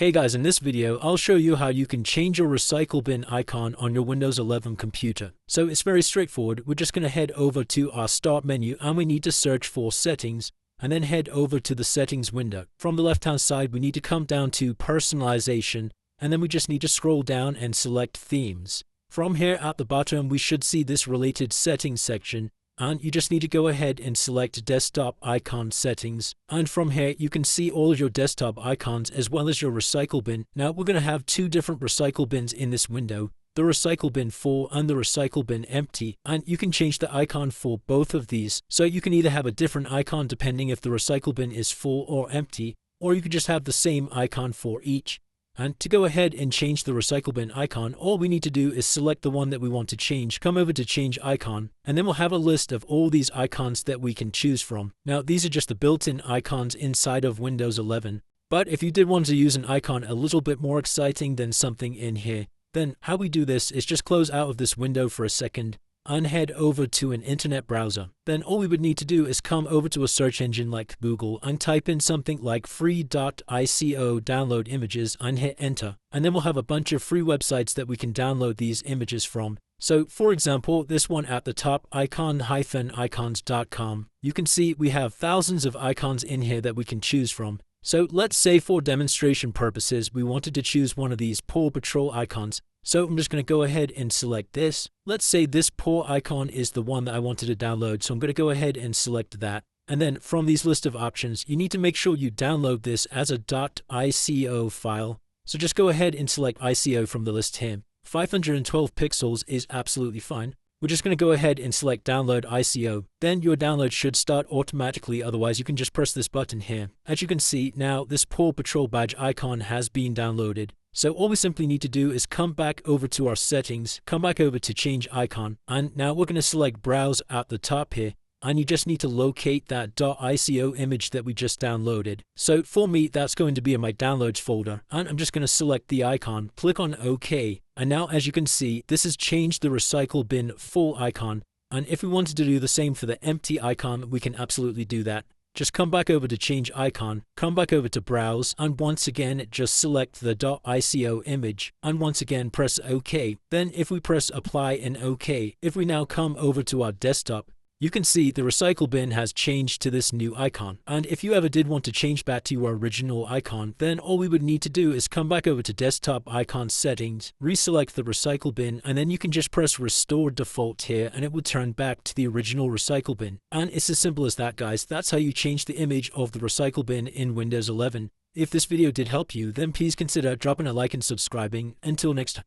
Hey guys, in this video, I'll show you how you can change your recycle bin icon on your Windows 11 computer. So it's very straightforward. We're just going to head over to our Start menu and we need to search for Settings and then head over to the Settings window. From the left-hand side, we need to come down to Personalization and then we just need to scroll down and select Themes. From here at the bottom, we should see this related settings section. And you just need to go ahead and select Desktop Icon Settings. And from here, you can see all of your desktop icons as well as your recycle bin. Now, we're going to have two different recycle bins in this window, the recycle bin full and the recycle bin empty. And you can change the icon for both of these. So you can either have a different icon depending if the recycle bin is full or empty, or you could just have the same icon for each. And to go ahead and change the recycle bin icon, all we need to do is select the one that we want to change, come over to Change Icon, and then we'll have a list of all these icons that we can choose from. Now, these are just the built-in icons inside of Windows 11. But if you did want to use an icon a little bit more exciting than something in here, then how we do this is just close out of this window for a second and head over to an internet browser. Then all we would need to do is come over to a search engine like Google and type in something like free.ico download images and hit enter. And then we'll have a bunch of free websites that we can download these images from. So for example, this one at the top, icon-icons.com. You can see we have thousands of icons in here that we can choose from. So let's say for demonstration purposes, we wanted to choose one of these Paw Patrol icons. So I'm just going to go ahead and select this. Let's say this paw icon is the one that I wanted to download. So I'm going to go ahead and select that. And then from these list of options, you need to make sure you download this as a .ico file. So just go ahead and select ICO from the list here. 512 pixels is absolutely fine. We're just going to go ahead and select Download ICO. Then your download should start automatically, otherwise you can just press this button here. As you can see, now this Paw Patrol badge icon has been downloaded. So all we simply need to do is come back over to our settings, come back over to Change Icon, and now we're going to select Browse at the top here. And you just need to locate that .ico image that we just downloaded. So for me, that's going to be in my downloads folder. And I'm just going to select the icon, click on OK. And now as you can see, this has changed the recycle bin full icon. And if we wanted to do the same for the empty icon, we can absolutely do that. Just come back over to Change Icon, come back over to Browse, and once again, just select the .ico image, and once again, press OK. Then if we press Apply and OK, if we now come over to our desktop, you can see the recycle bin has changed to this new icon. And if you ever did want to change back to your original icon, then all we would need to do is come back over to Desktop Icon Settings, reselect the recycle bin, and then you can just press Restore Default here and it would turn back to the original recycle bin. And it's as simple as that, guys. That's how you change the image of the recycle bin in Windows 11. If this video did help you, then please consider dropping a like and subscribing. Until next time.